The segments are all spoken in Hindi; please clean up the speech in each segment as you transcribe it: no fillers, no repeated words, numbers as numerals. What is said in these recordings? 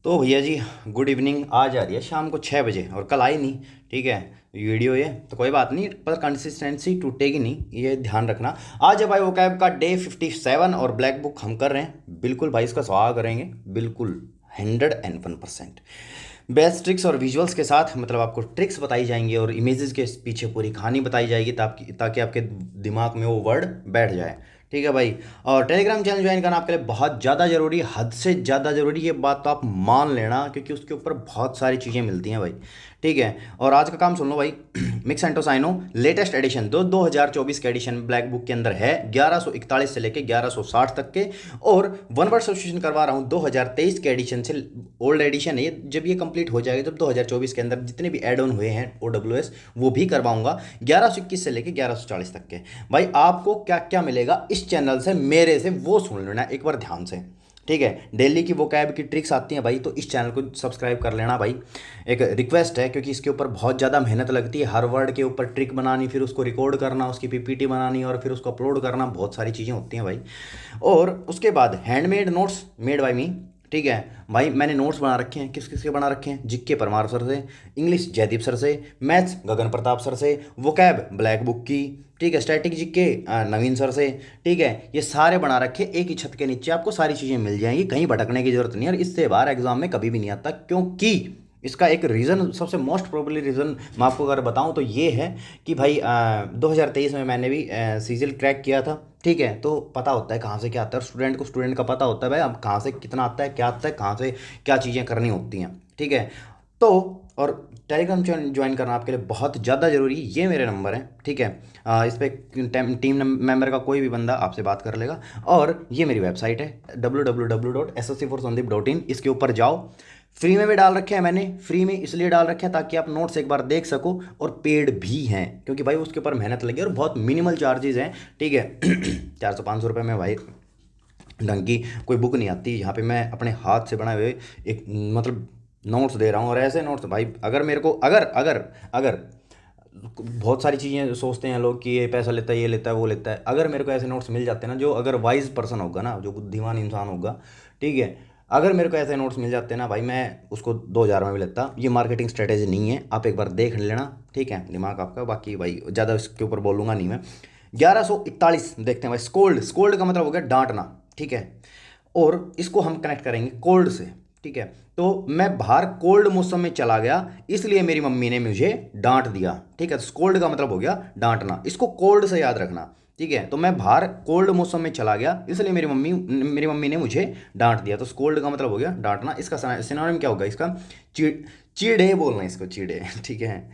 तो भैया जी, गुड इवनिंग। आज आ रही है शाम को 6 बजे और कल आई नहीं। ठीक है, वीडियो ये तो कोई बात नहीं, पर कंसिस्टेंसी टूटेगी नहीं, ये ध्यान रखना। आज है भाई वो कैब का डे 57 और ब्लैक बुक हम कर रहे हैं। बिल्कुल भाई, इसका स्वागत करेंगे बिल्कुल 101%। बेस्ट ट्रिक्स और विजुअल्स के साथ, मतलब आपको ट्रिक्स बताई जाएंगी और इमेजेस के पीछे पूरी कहानी बताई जाएगी ताकि आपके दिमाग में वो वर्ड बैठ जाए। ठीक है भाई। और टेलीग्राम चैनल ज्वाइन करना आपके लिए बहुत ज़्यादा ज़रूरी, हद से ज़्यादा ज़रूरी। ये बात तो आप मान लेना, क्योंकि उसके ऊपर बहुत सारी चीज़ें मिलती हैं भाई। ठीक है। और आज का काम सुन लो भाई। मिक्स एंटोसाइनो लेटेस्ट एडिशन 2024 के एडिशन ब्लैक बुक के अंदर है 1141 से लेके 1160 तक के। और वन वर्ड सब्सटीट्यूशन करवा रहा हूँ 2023 के एडिशन से। ओल्ड एडिशन है ये, जब ये कंप्लीट हो जाएगा, जब 2024 के अंदर जितने भी एड ऑन हुए हैं OWS वो भी करवाऊंगा 1121 से लेके 1140 तक के। भाई आपको क्या क्या मिलेगा इस चैनल से, मेरे से, वो सुन लेना एक बार ध्यान से। ठीक है। डेली की वो कैब की ट्रिक्स आती हैं भाई, तो इस चैनल को सब्सक्राइब कर लेना भाई। एक रिक्वेस्ट है, क्योंकि इसके ऊपर बहुत ज़्यादा मेहनत लगती है। हर वर्ड के ऊपर ट्रिक बनानी, फिर उसको रिकॉर्ड करना, उसकी PPT बनानी और फिर उसको अपलोड करना, बहुत सारी चीज़ें होती हैं भाई। और उसके बाद हैंडमेड नोट्स मेड बाय मी। ठीक है भाई, मैंने नोट्स बना रखे हैं। किस किस के बना रखे हैं? जीके परमार सर से, इंग्लिश जयदीप सर से, मैथ्स गगन प्रताप सर से, वोकैब ब्लैक बुक की, ठीक है, स्टैटिक जीके नवीन सर से। ठीक है, ये सारे बना रखे एक ही छत के नीचे, आपको सारी चीज़ें मिल जाएंगी, कहीं भटकने की जरूरत नहीं है। और इससे बाहर एग्जाम में कभी भी नहीं आता, क्योंकि इसका एक रीज़न, सबसे मोस्ट प्रोबेबली रीज़न मैं आपको अगर बताऊं तो ये है कि भाई 2023 में मैंने भी सीजीएल क्रैक किया था। ठीक है, तो पता होता है कहाँ से क्या आता है। स्टूडेंट को स्टूडेंट का पता होता है भाई, अब कहाँ से कितना आता है, क्या आता है, कहाँ से क्या चीज़ें करनी होती हैं। ठीक है। तो और टेलीग्राम ज्वाइन करना आपके लिए बहुत ज़्यादा ज़रूरी। ये मेरे नंबर हैं। ठीक है। इस पर टीम मेंबर का कोई भी बंदा आपसे बात कर लेगा। और ये मेरी वेबसाइट है www.ssc4sandip.in। इसके ऊपर जाओ। फ्री में भी डाल रखे हैं मैंने। फ्री में इसलिए डाल रखे हैं ताकि आप नोट्स एक बार देख सको, और पेड भी हैं क्योंकि भाई उसके ऊपर मेहनत लगी और बहुत मिनिमल चार्जेस हैं। ठीक है। 400-500 रुपये में भाई ढंग की कोई बुक नहीं आती। यहाँ पे मैं अपने हाथ से बनाए हुए एक मतलब नोट्स दे रहा हूँ। और ऐसे नोट्स भाई, अगर मेरे को अगर अगर अगर बहुत सारी चीज़ें सोचते हैं लोग कि ये पैसा लेता है, ये लेता है, वो लेता है। अगर मेरे को ऐसे नोट्स मिल जाते हैं ना, जो अगर वाइज पर्सन होगा ना, जो बुद्धिमान इंसान होगा, ठीक है, अगर मेरे को ऐसे नोट्स मिल जाते हैं ना भाई, मैं उसको 2000 में भी लेता। ये मार्केटिंग स्ट्रेटेजी नहीं है, आप एक बार देख लेना। ठीक है, दिमाग आपका। बाकी भाई ज़्यादा इसके ऊपर बोलूँगा नहीं मैं। 1141 देखते हैं भाई। स्कोल्ड, स्कोल्ड का मतलब हो गया डांटना। ठीक है। और इसको हम कनेक्ट करेंगे कोल्ड से। ठीक है। तो मैं बाहर कोल्ड मौसम में चला गया, इसलिए मेरी मम्मी ने मुझे डांट दिया। ठीक है, तो कोल्ड का मतलब हो गया डांटना। इसको कोल्ड से याद रखना। ठीक है, तो मैं बाहर कोल्ड मौसम में चला गया, इसलिए मेरी मम्मी ने मुझे डांट दिया। तो कोल्ड का मतलब हो गया डांटना। इसका सिनोनिम क्या होगा इसका? चीड़े बोलना इसको, चीड़े। ठीक है,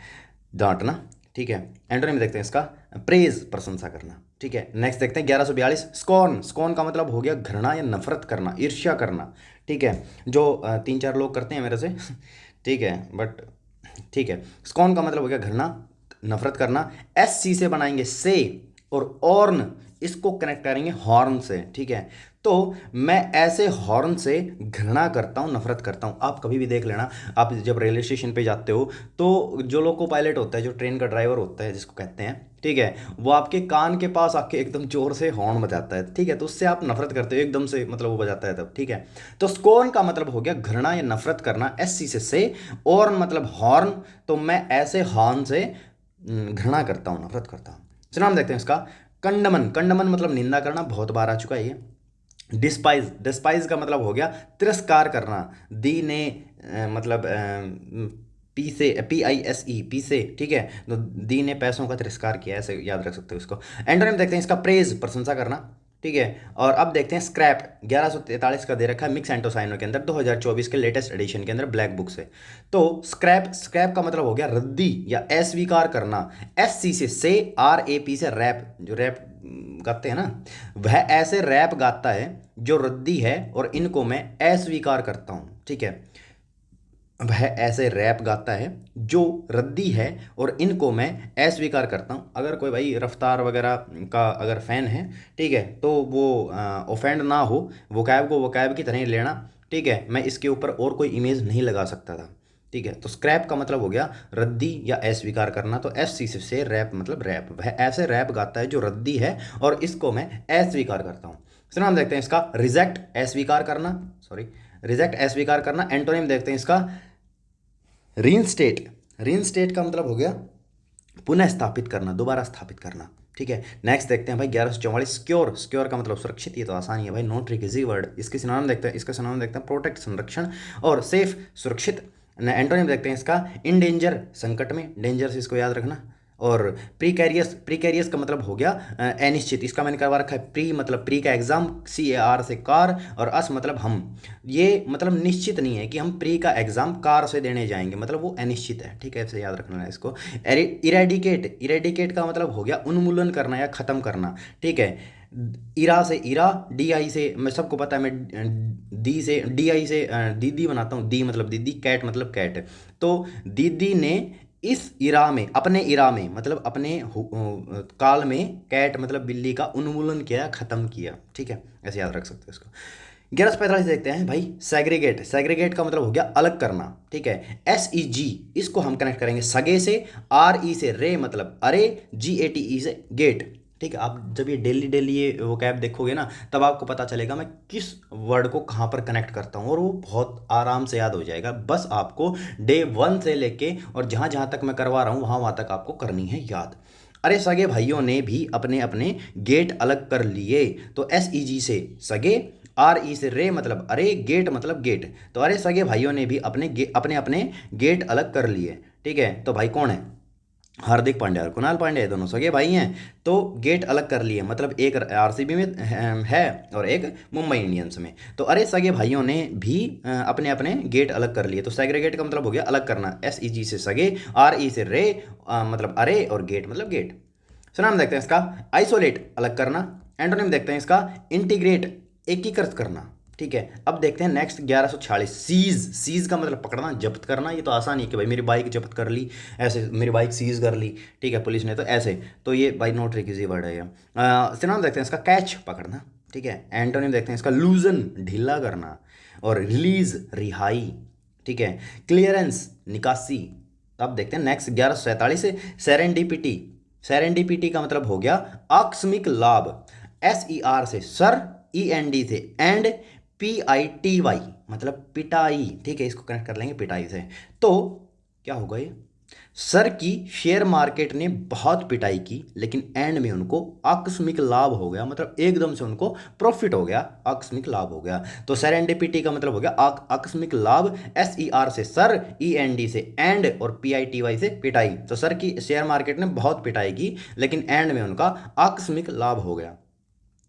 डांटना। ठीक है। एंटोनिम देखते हैं इसका, प्रेज, प्रशंसा करना। ठीक है, नेक्स्ट देखते हैं 1142 स्कॉर्न। स्कॉर्न का मतलब हो गया घृणा या नफरत करना, ईर्ष्या करना। ठीक है, जो 3-4 लोग करते हैं मेरे से। ठीक है, बट ठीक है, स्कॉर्न का मतलब हो गया घृणा, नफरत करना। SC से बनाएंगे से, और ऑर्न इसको कनेक्ट करेंगे हॉर्न से। ठीक है, तो मैं ऐसे हॉर्न से घृणा करता हूँ, नफरत करता हूँ। आप कभी भी देख लेना, आप जब रेलवे स्टेशन पे जाते हो तो जो लोको पायलट होता है, जो ट्रेन का ड्राइवर होता है जिसको कहते हैं, ठीक है, वो आपके कान के पास आके एकदम जोर से हॉर्न बजाता है। ठीक है, तो उससे आप नफरत करते हो एकदम से, मतलब वो बजाता है तब। ठीक है, तो स्कोर्न का मतलब हो गया घृणा या नफरत करना, SC से और मतलब हॉर्न। तो मैं ऐसे हॉर्न से घृणा करता हूँ, नफरत करता हूँ। चलो हम देखते हैं इसका कंडमन। कंडमन मतलब निंदा करना, बहुत बार आ चुका है ये। डिस्पाइज, डिस्पाइज का मतलब हो गया तिरस्कार करना। दी ने मतलब पी से, PISE, पी से। ठीक है, तो दी ने पैसों का तिरस्कार किया, ऐसे याद रख सकते हो इसको। एंटोनिम देखते हैं इसका प्रेज, प्रशंसा करना। ठीक है, और अब देखते हैं स्क्रैप। 1143 का दे रखा है मिक्स एंटोसाइनो के अंदर 2024 के लेटेस्ट एडिशन के अंदर ब्लैक बुक से। तो स्क्रैप, स्क्रैप का मतलब हो गया रद्दी या अस्वीकार करना। SC से RAP से रैप, जो रैप गाते हैं ना, वह ऐसे रैप गाता है जो रद्दी है और इनको मैं अस्वीकार करता हूँ। ठीक है, वह ऐसे रैप गाता है जो रद्दी है और इनको मैं अस्वीकार करता हूँ। अगर कोई भाई रफ्तार वगैरह का अगर फ़ैन है, ठीक है, तो वो ऑफेंड ना हो, वोकैब को वोकैब की तरह ही लेना। ठीक है, मैं इसके ऊपर और कोई इमेज नहीं लगा सकता था। ठीक है, तो स्क्रैप का मतलब हो गया रद्दी या अस्वीकार करना। तो SC से रैप मतलब रैप, वह ऐसे रैप गाता है जो रद्दी है और इसको मैं अस्वीकार करता हूँ। फिर हम देखते हैं इसका रिजेक्ट, अस्वीकार करना, सॉरी, रिजेक्ट अस्वीकार करना। एंटोनिम देखते हैं इसका रीइंस्टेट। रीइंस्टेट का मतलब हो गया पुनः स्थापित करना, दोबारा स्थापित करना। ठीक है, नेक्स्ट देखते हैं भाई 1144 सिक्योर। सिक्योर का मतलब सुरक्षित, ये तो आसानी है भाई, नॉट ट्रिक इजी वर्ड। इसके सिनोनिम देखते हैं, इसका सिनोनिम देखते हैं प्रोटेक्ट संरक्षण और सेफ सुरक्षित। एंटोनिम देखते हैं इसका इंडेंजर संकट में, डेंजर से इसको याद रखना। और प्रीकैरियस, प्रीकैरियस का मतलब हो गया अनिश्चित, इसका मैंने करवा रखा है प्री, मतलब प्री का एग्जाम CAR से कार, और अस मतलब हम, ये मतलब निश्चित नहीं है कि हम प्री का एग्जाम कार से देने जाएंगे, मतलब वो अनिश्चित है। ठीक है, ऐसे याद रखना है इसको। इरेडिकेट, इरेडिकेट का मतलब हो गया उन्मूलन करना या ख़त्म करना। ठीक है, इरा से इरा, DI से, मैं सबको पता है, मैं दी से DI से दीदी बनाता हूँ, दी मतलब दीदी, कैट मतलब कैट। तो दीदी ने इस इरा में, अपने इरा में मतलब अपने काल में, कैट मतलब बिल्ली का उन्मूलन किया, खत्म किया। ठीक है, ऐसे याद रख सकते हो इसको। 1145 देखते हैं भाई सेग्रीगेट। सेग्रीगेट का मतलब हो गया अलग करना। ठीक है, SEG इसको हम कनेक्ट करेंगे सगे से, RE से रे मतलब अरे, GATE से गेट। ठीक है, आप जब ये डेली डेली ये वो कैब देखोगे ना, तब आपको पता चलेगा मैं किस वर्ड को कहाँ पर कनेक्ट करता हूँ, और वो बहुत आराम से याद हो जाएगा। बस आपको डे 1 से लेके और जहाँ जहाँ तक मैं करवा रहा हूँ वहाँ तक आपको करनी है याद। अरे सगे भाइयों ने भी अपने अपने गेट अलग कर लिए, तो SEG से सगे, RE से रे मतलब अरे, गेट मतलब गेट। तो अरे सगे भाइयों ने भी अपने अपने गेट अलग कर लिए। ठीक है, तो भाई कौन है, हार्दिक पांड्या और कुणाल पांड्या, दोनों सगे भाई हैं। तो गेट अलग कर लिए, मतलब एक RCB में है और एक मुंबई इंडियंस में। तो अरे सगे भाइयों ने भी अपने अपने गेट अलग कर लिए। तो सेग्रीगेट का मतलब हो गया अलग करना, SEG से सगे, RE से रे मतलब अरे, और गेट मतलब गेट। नाम देखते हैं इसका आइसोलेट, अलग करना। एंटोनिम देखते हैं इसका इंटीग्रेट, एकीकृत करना। ठीक है, अब देखते हैं नेक्स्ट 1146 सीज। सीज का मतलब पकड़ना, जब्त करना। ये तो आसान ही है कि भाई मेरी बाइक जब्त कर ली, ऐसे मेरी बाइक सीज कर ली। ठीक है, पुलिस ने, तो ऐसे, तो ये by note trick easy word है ये। सिनोनिम देखते हैं इसका कैच, पकड़ना। ठीक है, एंटोनिम देखते हैं इसका लूजन, ढीला करना, और रिलीज, रिहाई। ठीक है, क्लियरेंस, निकासी। अब देखते हैं नेक्स्ट 1147 सेरेंडिपिटी। सेरेंडिपिटी का मतलब हो गया आकस्मिक लाभ। SER से सर, END से एंड, PITY मतलब पिटाई। ठीक है, इसको कनेक्ट कर लेंगे पिटाई से। तो क्या होगा ये, सर की शेयर मार्केट ने बहुत पिटाई की, लेकिन एंड में उनको आकस्मिक लाभ हो गया, मतलब एकदम से उनको प्रॉफिट हो गया, आकस्मिक लाभ हो गया। तो सेरेंडिपिटी का मतलब हो गया आकस्मिक लाभ। SER से सर, END से एंड, और PITY से पिटाई। तो सर की शेयर मार्केट ने बहुत पिटाई की, लेकिन एंड में उनका आकस्मिक लाभ हो गया।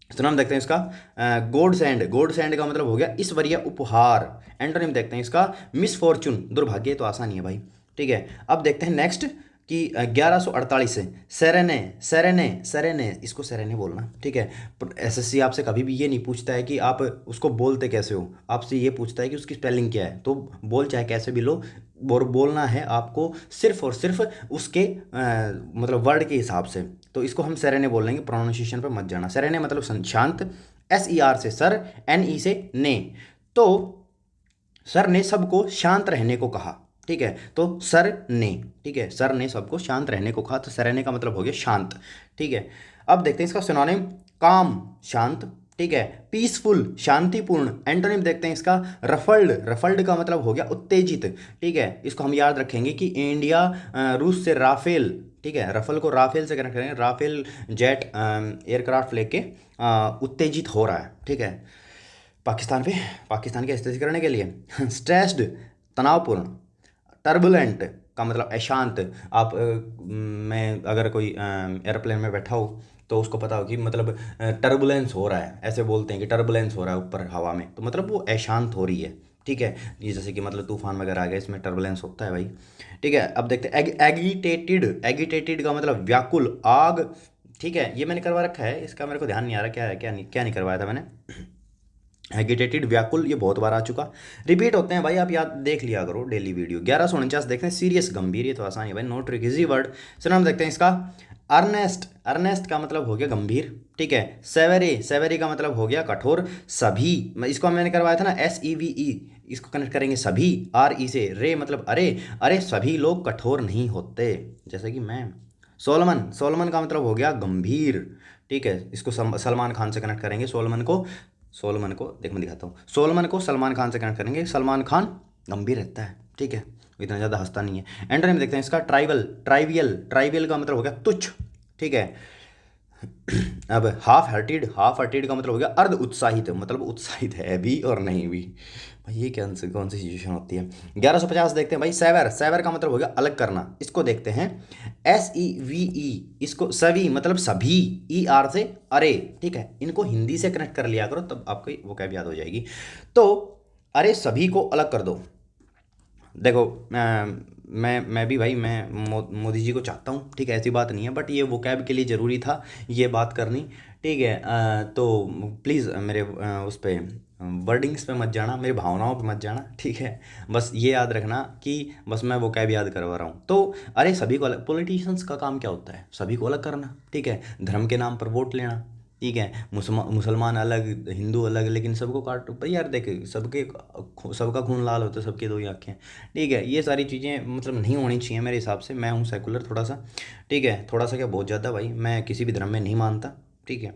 तो नाम देखते हैं इसका गोड सैंड। गोड सैंड का मतलब हो गया ईश्वरीय उपहार। एंटोनिम देखते हैं इसका मिसफॉर्चून, दुर्भाग्य। तो आसानी है भाई। ठीक है, अब देखते हैं नेक्स्ट कि 1148 से सेरेने। सेरेने, सेरेने, इसको सेरेने बोलना। ठीक है, SSC आपसे कभी भी ये नहीं पूछता है कि आप उसको बोलते कैसे हो, आपसे ये पूछता है कि उसकी स्पेलिंग क्या है। तो बोल चाहे कैसे भी लो, बोलना है आपको सिर्फ और सिर्फ उसके मतलब वर्ड के हिसाब से। तो इसको हम सेरेने बोल लेंगे, प्रोनाउंसिएशन पे मत जाना। सेरेने मतलब शांत। SER से सर, NE से ने। तो सर ने सबको शांत रहने को कहा। ठीक है, तो सर ने, ठीक है, सर ने सबको शांत रहने को कहा, तो सेरेने का मतलब हो गया शांत। ठीक है, अब देखते हैं इसका सिनोनिम काम, शांत। ठीक है, पीसफुल, शांतिपूर्ण। एंटोनिम देखते हैं इसका रफल्ड। रफल्ड का मतलब हो गया उत्तेजित। ठीक है, इसको हम याद रखेंगे कि इंडिया रूस से राफेल, ठीक है, रफल को राफेल से कनेक्ट करेंगे, राफेल जेट एयरक्राफ्ट लेके उत्तेजित हो रहा है। ठीक है, पाकिस्तान पे, पाकिस्तान की स्थिति करने के लिए। स्ट्रेस्ड, तनावपूर्ण। टर्बुलेंट का मतलब अशांत। आप मैं अगर कोई एयरप्लेन में बैठा हो तो उसको पता हो कि मतलब टर्बुलेंस हो रहा है, ऐसे बोलते हैं कि टर्बुलेंस हो रहा है ऊपर हवा में, तो मतलब वो अशांत हो रही है। ठीक है, ये जैसे कि मतलब तूफान वगैरह आ गया, इसमें टर्बुलेंस होता है भाई। ठीक है, अब देखते हैं एगिटेटेड। एगिटेटेड का मतलब व्याकुल, आग। ठीक है, ये मैंने करवा रखा है, इसका मेरे को ध्यान नहीं आ रहा क्या है, क्या नहीं करवाया था मैंने। एगिटेटेड, व्याकुल, ये बहुत बार आ चुका। रिपीट होते हैं भाई, आप याद देख लिया करो डेली वीडियो। 1149 देखते हैं सीरियस, गंभीर। ये तो आसान है भाई, note trick easy word. Sir हम देखते हैं इसका अर्नेस्ट। अर्नेस्ट का मतलब हो गया गंभीर। ठीक है, सेवेरे। सेवेरे का मतलब हो गया कठोर। सभी, इसको मैंने करवाया था ना, SEVE, इसको कनेक्ट करेंगे सभी, RE से रे मतलब अरे, अरे सभी लोग कठोर नहीं होते, जैसे कि मैं। सोलमन। सोलमन का मतलब हो गया गंभीर। ठीक है, इसको सलमान खान से कनेक्ट करेंगे सोलमन को। सोलमन को देख मैं दिखाता हूँ, सोलमन को सलमान खान से कनेक्ट करेंगे। सलमान खान गंभीर रहता है, ठीक है, इतना ज़्यादा हंसता नहीं है। एंटोनिम देखते हैं इसका, ट्राइबल, ट्राइवियल, ट्राइवियल का मतलब हो गया तुच्छ, ठीक है। अब हाफ हार्टेड, हाफ हार्टेड का मतलब हो गया अर्ध उत्साहित, मतलब उत्साहित है भी और नहीं भी। भाई ये कौन सी सिचुएशन होती है। 1150 देखते हैं भाई, सेवर, सेवर का मतलब हो गया अलग करना। इसको देखते हैं, SEVE, इसको सभी मतलब सभी, ER से अरे, ठीक है, इनको हिंदी से कनेक्ट कर लिया करो तब आपको वो क्या याद हो जाएगी। तो अरे सभी को अलग कर दो। देखो मैं भी भाई, मैं मोदी जी को चाहता हूँ, ठीक है, ऐसी बात नहीं है, बट ये वोकैब के लिए ज़रूरी था ये बात करनी, ठीक है। तो प्लीज़ मेरे उस पे वर्डिंग्स पे मत जाना, मेरी भावनाओं पे मत जाना, ठीक है। बस ये याद रखना कि बस मैं वोकैब याद करवा रहा हूँ। तो अरे सभी को अलग, पॉलिटिशियंस का काम क्या होता है, सभी को अलग करना, ठीक है, धर्म के नाम पर वोट लेना, ठीक है, मुसलमान अलग, हिंदू अलग, लेकिन सबको काट भाई यार, देख सबके, सबका खून लाल होता है, सबकी दो ही आँखें, ठीक है। ये सारी चीज़ें मतलब नहीं होनी चाहिए मेरे हिसाब से। मैं हूँ सेकुलर थोड़ा सा, ठीक है, थोड़ा सा क्या बहुत ज़्यादा भाई, मैं किसी भी धर्म में नहीं मानता, ठीक है।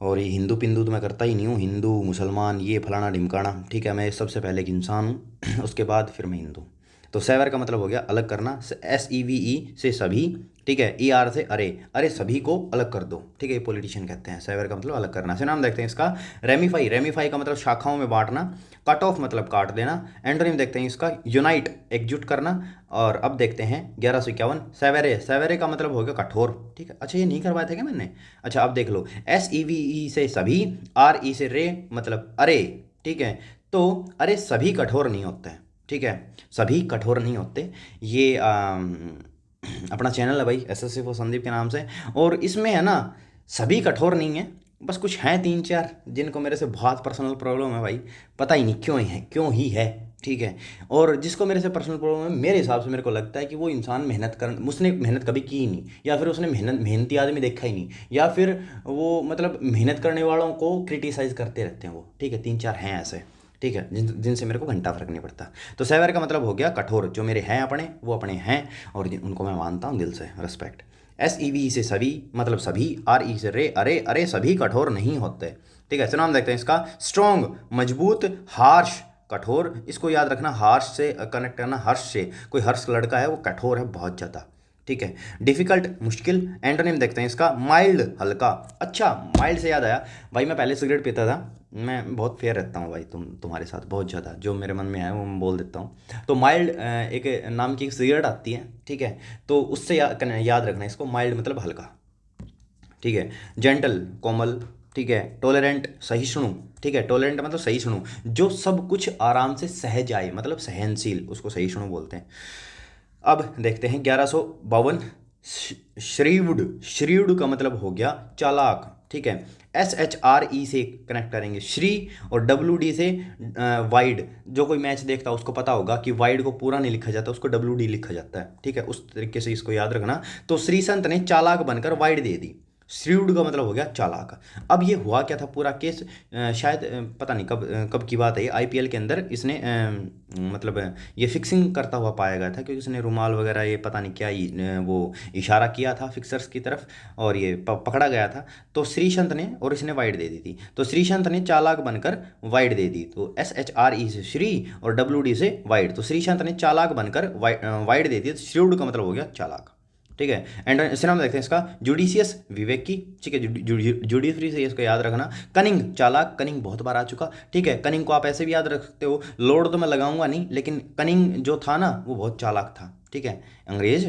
और ये हिंदू पिंदू तो मैं करता ही नहीं हूँ, हिंदू मुसलमान ये फलाना ढिमकाना, ठीक है, मैं सबसे पहले एक इंसान हूँ उसके बाद फिर मैं हिंदू। तो सेवर का मतलब हो गया अलग करना, SEVE से सभी, ठीक है, ER से अरे, अरे सभी को अलग कर दो, ठीक है, ये पॉलिटिशियन कहते हैं। सेवर का मतलब अलग करना। से नाम देखते हैं इसका, रेमीफाई, रेमीफाई का मतलब शाखाओं में बांटना, कट ऑफ मतलब काट देना। एंटोनिम देखते हैं इसका, यूनाइट, एकजुट करना। और अब देखते हैं 1151, सेवेरे, सेवेरे का मतलब हो गया कठोर, ठीक है। अच्छा ये नहीं करवाया था क्या मैंने, अच्छा अब देख लो, SEVE से सभी, RE से रे मतलब अरे, ठीक है। तो अरे सभी कठोर नहीं होते हैं, ठीक है, सभी कठोर नहीं होते। ये अपना चैनल है भाई, SSC फॉर संदीप के नाम से, और इसमें है ना सभी कठोर नहीं है, बस कुछ हैं तीन चार जिनको मेरे से बहुत पर्सनल प्रॉब्लम है भाई, पता ही नहीं क्यों है, क्यों ही है, ठीक है। और जिसको मेरे से पर्सनल प्रॉब्लम है, मेरे हिसाब से मेरे को लगता है कि वो इंसान मेहनत कर, उसने मेहनत कभी की ही नहीं, या फिर उसने मेहनती आदमी देखा ही नहीं, या फिर वो मतलब मेहनत करने वालों को क्रिटिसाइज़ करते रहते हैं वो, ठीक है। तीन चार हैं ऐसे, ठीक है, जिनसे मेरे को घंटा फर्क नहीं पड़ता। तो सेवर का मतलब हो गया कठोर, जो मेरे हैं अपने वो अपने हैं, और उनको मैं मानता हूँ दिल से, रिस्पेक्ट। SEV से सभी मतलब सभी, RE से रे अरे, अरे सभी कठोर नहीं होते, ठीक है। तो नाम देखते हैं इसका, स्ट्रॉन्ग, मजबूत, हार्श, कठोर, इसको याद रखना, हार्श से कनेक्ट करना, हर्ष से, कोई हर्ष लड़का है वो कठोर है बहुत ज़्यादा, ठीक है। डिफिकल्ट, मुश्किल। एंटोनिम देखते हैं इसका, माइल्ड, हल्का। अच्छा माइल्ड से याद आया भाई, मैं पहले सिगरेट पीता था, मैं बहुत फेयर रहता हूँ भाई, तुम्हारे साथ बहुत ज़्यादा, जो मेरे मन में आए वो मैं बोल देता हूँ। तो माइल्ड एक नाम की एक सिगरेट आती है, ठीक है, तो उससे याद रखना इसको, माइल्ड मतलब हल्का, ठीक है। जेंटल, कोमल, ठीक है। टॉलरेंट, सहिष्णु, ठीक है, टॉलरेंट मतलब सहिष्णु, जो सब कुछ आराम से सह जाए, मतलब सहनशील, उसको सहिष्णु बोलते हैं। अब देखते हैं 1152, श्रीवुड, श्रीवुड का मतलब हो गया चालाक, ठीक है। SHRE से कनेक्ट करेंगे श्री, और WD से वाइड, जो कोई मैच देखता है उसको पता होगा कि वाइड को पूरा नहीं लिखा जाता, उसको WD लिखा जाता है, ठीक है, उस तरीके से इसको याद रखना। तो श्री संत ने चालाक बनकर वाइड दे दी, श्रीवुड का मतलब हो गया चालाक। अब ये हुआ क्या था पूरा केस, शायद पता नहीं कब की बात है, IPL के अंदर इसने मतलब ये फिक्सिंग करता हुआ पाया गया था, क्योंकि इसने रुमाल वगैरह ये पता नहीं क्या वो इशारा किया था फिक्सर्स की तरफ, और ये पकड़ा गया था। तो श्रीशंत ने, और इसने वाइड दे दी थी, तो श्रीशंत ने चालाक बनकर वाइड दे दी। तो SHRE से श्री और WD से वाइड, तो श्रीशंत ने चालाक बनकर वाइड दे दी, तो श्रीवुड का मतलब हो गया चालाक, ठीक है। एंड इसे नाम देखते हैं इसका, जुडिशियस, विवेक की, ठीक है, जुडिशरी से इसको याद रखना। कनिंग, चालाक, कनिंग बहुत बार आ चुका, ठीक है, कनिंग को आप ऐसे भी याद रख सकते हो, लॉर्ड तो मैं लगाऊंगा नहीं, लेकिन कनिंग जो था ना वो बहुत चालाक था, ठीक है, अंग्रेज।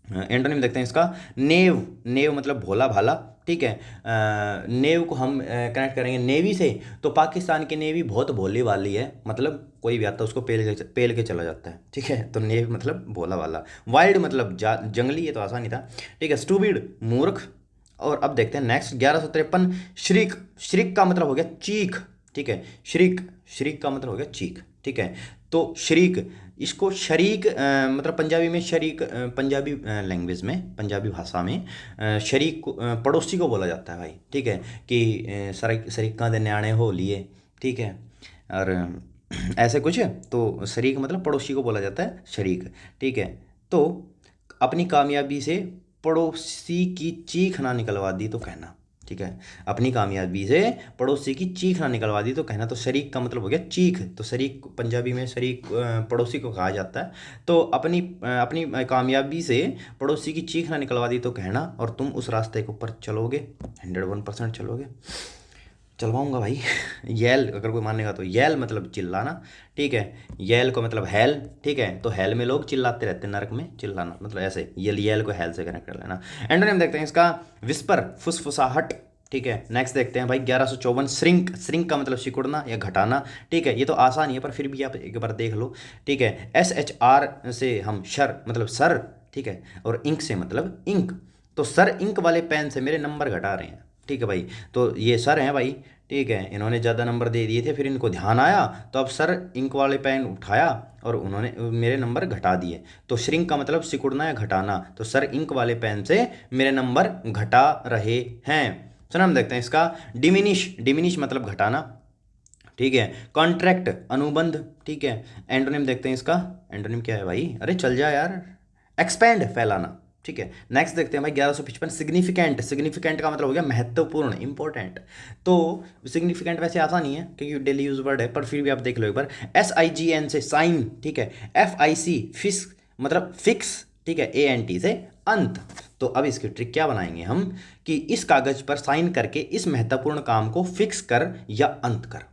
एंटोनिम देखते हैं इसका, नेव, नेव मतलब भोला भाला, ठीक है। नेव को हम कनेक्ट करेंगे नेवी से, तो पाकिस्तान की नेवी बहुत भोली वाली है, मतलब कोई भी आता है उसको पेल के चला जाता है, ठीक है। तो नेवी मतलब भोला वाला। वाइल्ड मतलब जंगली, ये तो आसान ही था, ठीक है। स्टूपिड, मूर्ख। और अब देखते हैं नेक्स्ट 1153, श्रिक, श्रिक का मतलब हो गया चीख, ठीक है, श्रिक, श्रिक का मतलब हो गया चीख, ठीक है। तो शरीक, इसको शरीक मतलब पंजाबी में शरीक, पंजाबी लैंग्वेज में, पंजाबी भाषा में शरीक पड़ोसी को बोला जाता है भाई, ठीक है, कि शरीका दे न्याणे हो लिए, ठीक है, और ऐसे कुछ। तो शरीक मतलब पड़ोसी को बोला जाता है शरीक, ठीक है। तो अपनी कामयाबी से पड़ोसी की चीख ना निकलवा दी तो कहना, ठीक है, अपनी कामयाबी से पड़ोसी की चीख ना निकलवा दी तो कहना। तो शरीक का मतलब हो गया चीख, तो शरीक पंजाबी में शरीक पड़ोसी को कहा जाता है। तो अपनी कामयाबी से पड़ोसी की चीख ना निकलवा दी तो कहना, और तुम उस रास्ते के ऊपर चलोगे, 101% चलोगे। चलवाऊंगा भाई। येल अगर कोई मानेगा तो, येल मतलब चिल्लाना, ठीक है। येल को मतलब हेल, ठीक है। तो हेल में लोग चिल्लाते रहते हैं, नरक में चिल्लाना, मतलब ऐसे येल को हेल से कनेक्ट कर लेना। एंटोनिम देखते हैं इसका, विस्पर फुसफुसाहट, ठीक है। नेक्स्ट देखते हैं भाई 1154, श्रिंक। श्रिंक का मतलब सिकुड़ना या घटाना, ठीक है। ये तो आसान ही है पर फिर भी आप एक बार देख लो, ठीक है। SHR से हम शर मतलब सर, ठीक है, और इंक से मतलब इंक। तो सर इंक वाले पेन से मेरे नंबर घटा रहे हैं, ठीक है भाई। तो ये सर हैं भाई, ठीक है, इन्होंने ज़्यादा नंबर दे दिए थे, फिर इनको ध्यान आया तो अब सर इंक वाले पेन उठाया और उन्होंने मेरे नंबर घटा दिए। तो श्रिंक का मतलब सिकुड़ना या घटाना, तो सर इंक वाले पेन से मेरे नंबर घटा रहे हैं। सर हम देखते हैं इसका, डिमिनिश। डिमिनिश मतलब घटाना, ठीक है। कॉन्ट्रैक्ट अनुबंध, ठीक है। एंटोनिम देखते हैं इसका, एंटोनिम क्या है भाई, अरे चल जा यार, एक्सपैंड फैलाना, ठीक है। नेक्स्ट देखते हैं भाई 1155, सिग्निफिकेंट। सिग्निफिकेंट का मतलब हो गया महत्वपूर्ण, इंपॉर्टेंट। तो सिग्निफिकेंट वैसे आसान नहीं है क्योंकि डेली यूज वर्ड है, पर फिर भी आप देख लो एक बार। SIGN से साइन, ठीक है। FIC फिक्स मतलब फिक्स, ठीक है। ANT से अंत। तो अब इसकी ट्रिक क्या बनाएंगे हम, कि इस कागज पर साइन करके इस महत्वपूर्ण काम को फिक्स कर या अंत कर,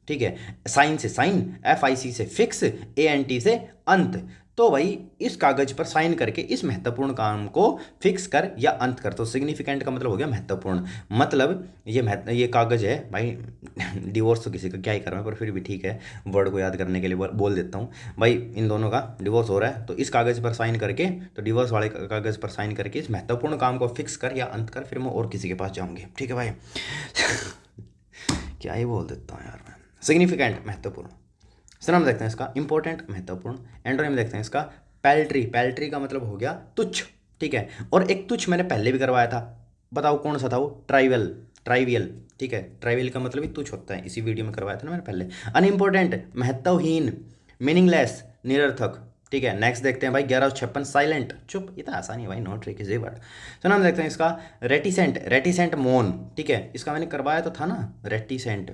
ठीक है। साइन से साइन, FIC से फिक्स, ANT से अंत। तो भाई इस कागज पर साइन करके इस महत्वपूर्ण काम को फिक्स कर या अंत कर। तो सिग्निफिकेंट का मतलब हो गया महत्वपूर्ण, मतलब ये कागज है भाई। डिवोर्स तो किसी का क्या ही कर रहा है, पर फिर भी ठीक है, वर्ड को याद करने के लिए बोल देता हूँ भाई। इन दोनों का डिवोर्स हो रहा है, तो इस कागज पर साइन करके, तो डिवोर्स वाले कागज पर साइन करके इस महत्वपूर्ण काम को फिक्स कर या अंत कर, फिर मैं और किसी के पास जाऊँगी, ठीक है भाई। क्या ही बोल देता हूँ यार मैं। सिग्निफिकेंट महत्वपूर्ण। सिनोनिम देखते हैं इसका, इंपॉर्टेंट महत्वपूर्ण। एंटोनिम देखते हैं इसका, पैल्ट्री। पैल्ट्री का मतलब हो गया तुच्छ, ठीक है। और एक तुच्छ मैंने पहले भी करवाया था, बताओ कौन सा था वो, ट्राइवल, ट्राइवियल, ठीक है। ट्राइवियल का मतलब ही तुच्छ होता है, इसी वीडियो में करवाया था ना मैंने पहले। अनइम्पोर्टेंट महत्वहीन, मीनिंगलेस निरर्थक, ठीक है। नेक्स्ट देखते हैं भाई 1156, साइलेंट चुप। ये तो आसानी है भाई, not trick is a word. तो नाम देखते हैं इसका, रेटिसेंट। रेटिसेंट मौन, ठीक है। इसका मैंने करवाया तो था ना, रेटिसेंट,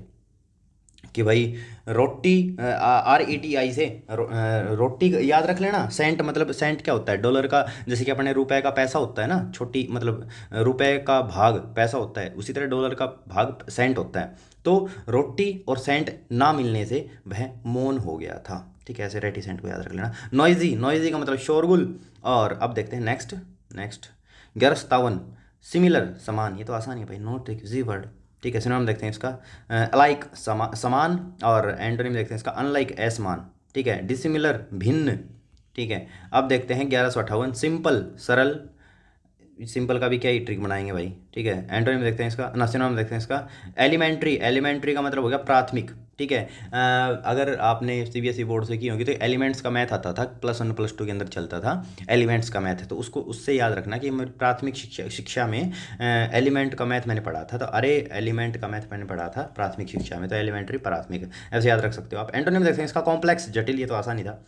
कि भाई रोटी, RETI से रोटी याद रख लेना। सेंट मतलब, सेंट क्या होता है, डॉलर का, जैसे कि अपने रुपए का पैसा होता है ना, छोटी मतलब रुपए का भाग पैसा होता है, उसी तरह डॉलर का भाग सेंट होता है। तो रोटी और सेंट ना मिलने से वह मौन हो गया था, ठीक है। ऐसे रेटिसेंट को याद रख लेना। नॉइजी। नॉइजी का मतलब शोरगुल। और अब देखते हैं नेक्स्ट। नेक्स्ट 1157, सिमिलर समान। ये तो आसान है भाई, नॉट इजी वर्ड, ठीक है। सिनोनिम देखते हैं इसका, अलाइक समान, और एंटोनिम देखते हैं इसका, अनलाइक असमान, ठीक है। डिसिमिलर भिन्न, ठीक है। अब देखते हैं 1158, सिंपल सरल। सिंपल का भी क्या ही ट्रिक बनाएंगे भाई, ठीक है। एंटोनिम देखते हैं इसका, सिनोनिम देखते हैं इसका, एलिमेंट्री। एलिमेंट्री का मतलब हो गया प्राथमिक, ठीक है। अगर आपने CBSE बोर्ड से की होगी तो एलिमेंट्स का मैथ आता था, +1 +2 के अंदर चलता था एलिमेंट्स का मैथ, तो उसको उससे याद रखना कि मेरी प्राथमिक शिक्षा में एलिमेंट का मैथ मैंने पढ़ा था। तो अरे एलिमेंट का मैथ मैंने पढ़ा था प्राथमिक शिक्षा में, तो एलिमेंट्री प्राथमिक, ऐसे याद रख सकते हो आप। एंटोनिम देखते हैं इसका, कॉम्प्लेक्स जटिल। ये तो आसान ही था,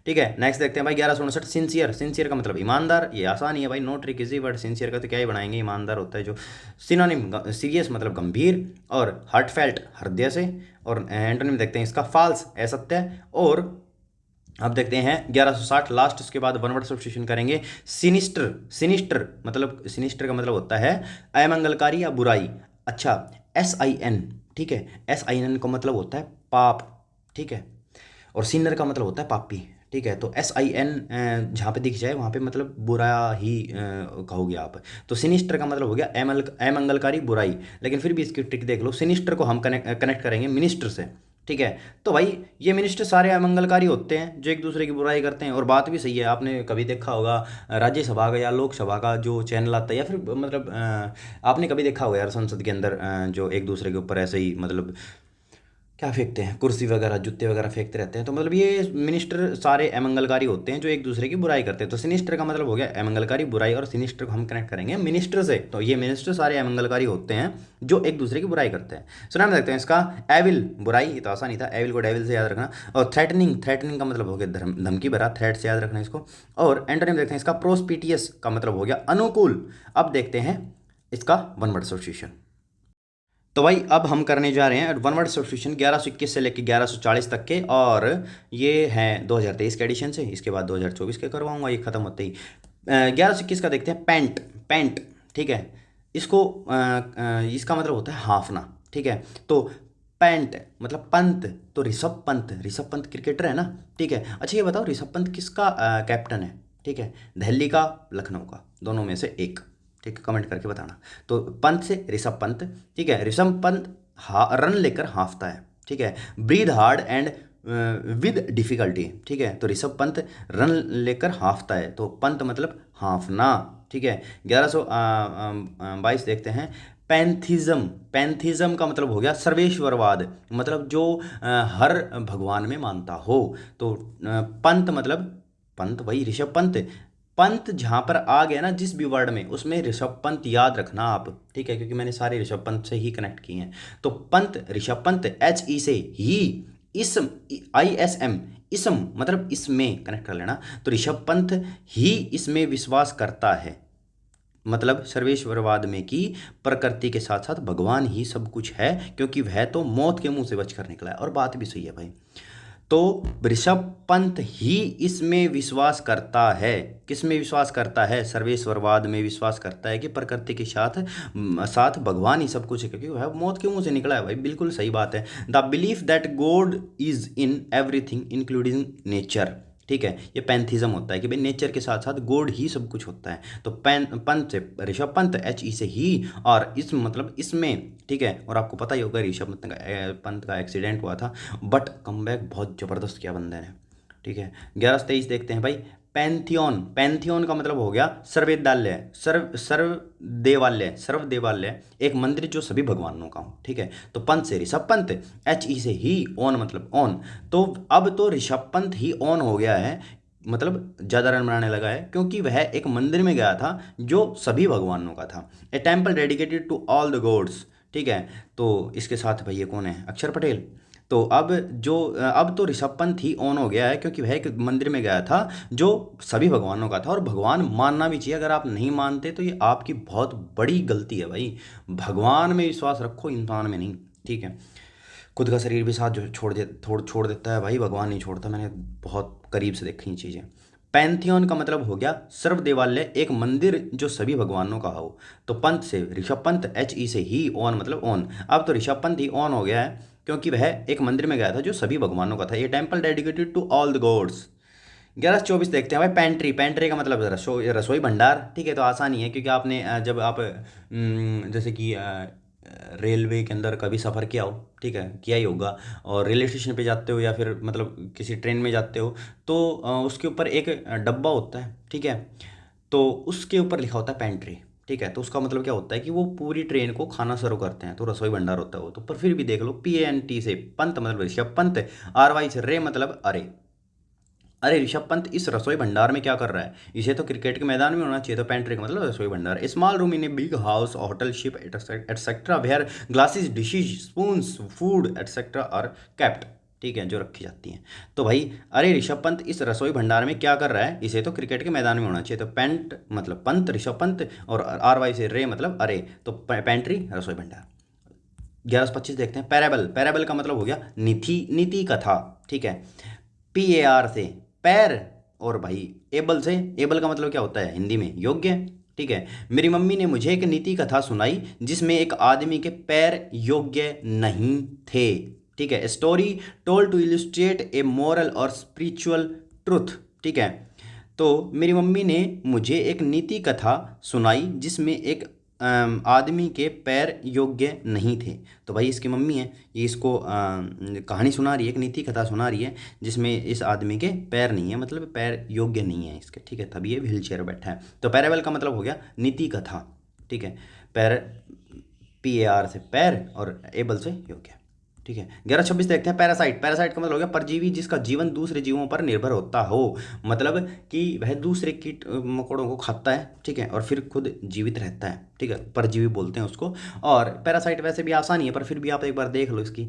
ठीक है। नेक्स्ट देखते हैं भाई 1159, सिंसियर। सिंसियर का मतलब ईमानदार। ये आसान ही है भाई, no trick easy word. Sincere का तो क्या ही बनाएंगे, ईमानदार होता है जो। सिनोनिम सीरियस मतलब गंभीर, और हार्टफेल्ट हृदय से। और एंटोनिम देखते हैं इसका, फाल्स असत्य। और अब देखते हैं 1160 लास्ट, उसके बाद वन वर्ड सब्स्टिट्यूशन करेंगे। सिनिस्टर। सिनिस्टर मतलब, सिनिस्टर का मतलब होता है अमंगलकारी या बुराई। अच्छा, SIN, ठीक है। SIN का मतलब होता है पाप, ठीक है। और सिनर का मतलब होता है पापी, ठीक है। तो SIN जहाँ पे दिख जाए वहाँ पे मतलब बुरा ही कहोगे आप। तो सिनिस्टर का मतलब हो गया अमंगलकारी बुराई। लेकिन फिर भी इसकी ट्रिक देख लो, सिनिस्टर को हम कनेक्ट करेंगे मिनिस्टर से, ठीक है। तो भाई ये मिनिस्टर सारे अमंगलकारी होते हैं जो एक दूसरे की बुराई करते हैं। और बात भी सही है, आपने कभी देखा होगा राज्यसभा का या लोकसभा का जो चैनल आता है, या फिर मतलब आपने कभी देखा होगा यार संसद के अंदर जो एक दूसरे के ऊपर ऐसे ही मतलब क्या फेंकते हैं, कुर्सी वगैरह जूते वगैरह फेंकते रहते हैं। तो मतलब ये मिनिस्टर सारे अमंगलकारी होते हैं जो एक दूसरे की बुराई करते हैं। तो सिनिस्टर का मतलब हो गया अमंगलकारी बुराई, और सिनिस्टर को हम कनेक्ट करेंगे मिनिस्टर से। तो ये मिनिस्टर सारे अमंगलकारी होते हैं जो एक दूसरे की बुराई करते हैं। सो नाम देखते हैं इसका, एविल बुराई। ये तो आसान ही था, एविल को डेविल से याद रखना। और थ्रेटनिंग। थ्रेटनिंग का मतलब हो गया धमकी भरा, थ्रेट से याद रखना इसको। और एंटोनिम देखते हैं इसका, प्रोस्पिटियस का मतलब हो गया अनुकूल। अब देखते हैं इसका वन वर्ड सब्स्टिट्यूशन। तो भाई अब हम करने जा रहे हैं वन वर्ड सब्स्टिट्यूशन 1121 से लेकर 1140 तक के, और ये हैं 2023 के एडिशन से। इसके बाद 2024 के करवाऊंगा ये ख़त्म होते ही। 1121 का देखते हैं, पैंट। पैंट, ठीक है। इसको इसका मतलब होता है हाफना, ठीक है। तो पैंट मतलब पंत, तो ऋषभ पंत, ऋषभ पंत क्रिकेटर है ना, ठीक है। अच्छा ये बताओ ऋषभ पंत किसका कैप्टन है, ठीक है। दिल्ली का, लखनऊ का, दोनों में से एक, ठीक है। कमेंट करके बताना। तो पंत से ऋषभ पंत, ठीक है। ऋषभ पंत रन लेकर हाफता है, ठीक है। Breathe hard and with difficulty, ठीक है। तो ऋषभ पंत रन लेकर हाफता है, तो पंत मतलब हाफना, ठीक है। 1122 देखते हैं। पैंथिज्म, पैंथिज्म का मतलब हो गया सर्वेश्वरवाद, मतलब जो हर भगवान में मानता हो। तो पंत मतलब, पंत वही ऋषभ पंत। पंत जहाँ पर आ गया ना जिस भी वर्ड में, उसमें ऋषभ पंत याद रखना आप, ठीक है, क्योंकि मैंने सारे ऋषभ पंत से ही कनेक्ट किए हैं। तो पंत, ऋषभ पंत, एच ई से ही, इसम, आई एस एम, इसम मतलब इसमें कनेक्ट कर लेना। तो ऋषभ पंत ही इसमें विश्वास करता है, मतलब सर्वेश्वरवाद में कि प्रकृति के साथ साथ भगवान ही सब कुछ है, क्योंकि वह तो मौत के मुंह से बचकर निकला है। और बात भी सही है भाई। तो ऋषभ पंत ही इसमें विश्वास करता है, किस में विश्वास करता है, सर्वेश्वरवाद में विश्वास करता है कि प्रकृति के साथ साथ भगवान ही सब कुछ है, क्योंकि वह मौत के मुंह से निकला है भाई। बिल्कुल सही बात है। The belief that God is in everything including nature, ठीक है। ये पैंथिज्म होता है कि भाई नेचर के साथ साथ गॉड ही सब कुछ होता है। तो पंत से ऋषभ पंत, एच ई से ही, और इस मतलब इसमें, ठीक है। और आपको पता ही होगा ऋषभ पंत का एक्सीडेंट हुआ था, बट कमबैक बहुत ज़बरदस्त किया बंदे ने, ठीक है। 1123 देखते हैं भाई। पैंथियन, पैंथियन का मतलब हो गया सर्वविद्यालय, सर्व देवालय, सर्व देवालय, एक मंदिर जो सभी भगवानों का हो, ठीक है। तो पंत से ऋषभ पंत, एच ई से ही, ऑन मतलब ऑन। तो अब तो ऋषभ पंत ही ऑन हो गया है, मतलब ज़्यादा रन बनाने लगा है, क्योंकि वह एक मंदिर में गया था जो सभी भगवानों का था। A temple dedicated to all the gods, ठीक है। तो इसके साथ भाई ये कौन है, अक्षर पटेल। तो अब तो ऋषभ पंत ही ऑन हो गया है, क्योंकि वह एक मंदिर में गया था जो सभी भगवानों का था। और भगवान मानना भी चाहिए, अगर आप नहीं मानते तो ये आपकी बहुत बड़ी गलती है भाई। भगवान में विश्वास रखो, इंसान में नहीं, ठीक है। खुद का शरीर भी साथ जो छोड़ देता है भाई, भगवान नहीं छोड़ता। मैंने बहुत करीब से देखी चीज़ें। पैंथियन का मतलब हो गया सर्व देवालय, एक मंदिर जो सभी भगवानों का हो। तो पंत से ऋषभ पंत, एच ई से ही, ऑन मतलब ऑन। अब तो ऋषभ पंत ही ऑन हो गया है, क्योंकि वह एक मंदिर में गया था जो सभी भगवानों का था। ये temple dedicated to all the gods. 1124 देखते हैं भाई। पेंट्री, पेंट्री का मतलब रसोई भंडार, ठीक है। तो आसानी है, क्योंकि आपने जब आप जैसे कि रेलवे के अंदर कभी सफ़र किया हो, ठीक है, किया ही होगा, और रेलवे स्टेशन पे जाते हो या फिर मतलब किसी ट्रेन में जाते हो, तो उसके ऊपर एक डब्बा होता है, ठीक है। तो उसके ऊपर लिखा होता है पेंट्री, ठीक है। तो उसका मतलब क्या होता है कि वो पूरी ट्रेन को खाना सर्व करते हैं, तो रसोई भंडार होता है वो। तो पर फिर भी देख लो, पी एन टी से पंत मतलब ऋषभ पंत, आर वाई से रे मतलब अरे। अरे ऋषभ पंत इस रसोई भंडार में क्या कर रहा है, इसे तो क्रिकेट के मैदान में होना चाहिए। तो पेंट्री का मतलब रसोई भंडार। Small room in a big house, hotel, ship etcetera, where glasses, dishes, spoons, food etcetera are kept, ठीक है, जो रखी जाती हैं। तो भाई अरे ऋषभ पंत इस रसोई भंडार में क्या कर रहा है, इसे तो क्रिकेट के मैदान में होना चाहिए। तो पेंट मतलब पंत, ऋषभ पंत, और आर वाई से रे मतलब अरे। तो पेंट्री रसोई भंडार। 1125 देखते हैं। पैराबल, पैराबल का मतलब हो गया नीति, नीति कथा, ठीक है। पी ए आर से पैर, और भाई एबल से, एबल का मतलब क्या होता है हिंदी में, योग्य, ठीक है। मेरी मम्मी ने मुझे एक नीति कथा सुनाई जिसमें एक आदमी के पैर योग्य नहीं थे, ठीक है। Story told to illustrate a moral और स्पिरिचुअल ट्रुथ, ठीक है। तो मेरी मम्मी ने मुझे एक नीति कथा सुनाई जिसमें एक आदमी के पैर योग्य नहीं थे। तो भाई इसकी मम्मी है, ये इसको कहानी सुना रही है, एक नीति कथा सुना रही है जिसमें इस आदमी के पैर नहीं है, मतलब पैर योग्य नहीं है इसके, ठीक है। तभी ये व्हील चेयर बैठा है। तो पैराबल का मतलब हो गया नीति कथा, ठीक है। पैर, पी ए आर से पैर, और एबल से योग्य, ठीक है। 1126 देखते हैं। पैरासाइट, पैरासाइट का मतलब हो गया परजीवी जिसका जीवन दूसरे जीवों पर निर्भर होता हो, मतलब कि वह दूसरे कीट मकोड़ों को खाता है, ठीक है, और फिर खुद जीवित रहता है, ठीक है। परजीवी बोलते हैं उसको। और पैरासाइट वैसे भी आसानी है, पर फिर भी आप एक बार देख लो इसकी।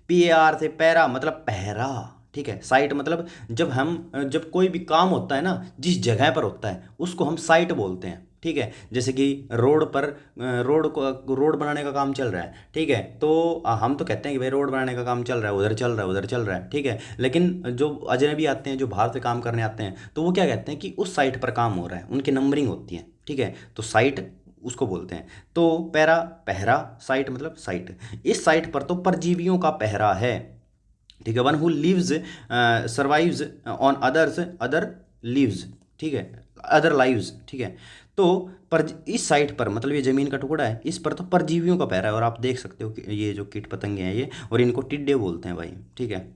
पी ए आर से पैरा मतलब पहरा, ठीक है। साइट मतलब जब कोई भी काम होता है ना जिस जगह पर होता है उसको हम साइट बोलते हैं, ठीक है, जैसे कि रोड पर रोड बनाने का काम चल रहा है, ठीक है, तो हम तो कहते हैं कि भाई रोड बनाने का काम चल रहा है, उधर चल रहा है, उधर चल रहा है, ठीक है, लेकिन जो अजनबी आते हैं, जो बाहर से काम करने आते हैं, तो वो क्या कहते हैं कि उस साइट पर काम हो रहा है, उनकी नंबरिंग होती है, ठीक है, तो साइट उसको बोलते हैं। तो पैरा पहरा, साइट मतलब साइट, इस साइट पर तो परजीवियों का पहरा है, ठीक है। One who lives survives on others other lives, ठीक है, अदर लाइव्स, ठीक है। तो पर इस साइट पर मतलब ये ज़मीन का टुकड़ा है, इस पर तो परजीवियों का पहरा है, और आप देख सकते हो कि ये जो कीट पतंगे हैं ये, और इनको टिड्डे बोलते हैं भाई, ठीक है।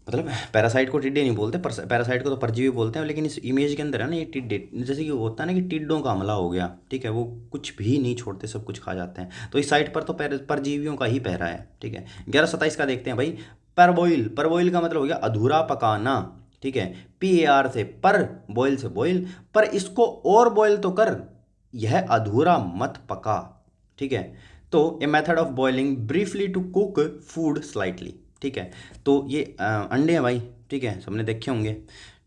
मतलब पैरासाइट को टिड्डे नहीं बोलते, पर पैरासाइट को तो परजीवी बोलते हैं, लेकिन इस इमेज के अंदर है ना ये टिड्डे, जैसे कि होता है ना कि टिड्डों का हमला हो गया, ठीक है, वो कुछ भी नहीं छोड़ते, सब कुछ खा जाते हैं, तो इस साइट पर तो परजीवियों का ही पहरा है, ठीक है। 1127 का देखते हैं भाई। परबोइल, परबोइल का मतलब हो गया अधूरा पकाना, ठीक है, PAR से पर, बॉयल से बॉयल, पर इसको और बॉयल तो कर, यह अधूरा मत पका, ठीक है। तो a method of boiling briefly to cook food slightly, ठीक है। तो ये अंडे हैं भाई, ठीक है, सबने देखे होंगे,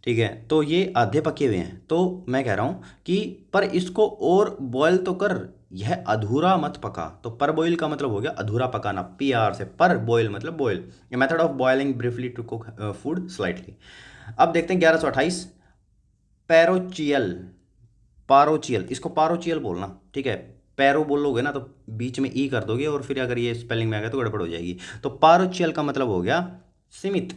ठीक है, तो ये आधे पके हुए हैं, तो मैं कह रहा हूँ कि पर इसको और बॉयल तो कर, यह अधूरा मत पका, तो पर बॉयल का मतलब हो गया अधूरा पकाना, PAR से पर, बॉयल मतलब boil, a method of boiling briefly to cook food slightly. अब देखते हैं 1128, पैरोचियल, पारोचियल, इसको पारोचियल बोलना, ठीक है, पैरो बोलोगे ना तो बीच में ई कर दोगे, और फिर अगर ये स्पेलिंग में आ गया तो गड़बड़ हो जाएगी। तो पारोचियल का मतलब हो गया सीमित,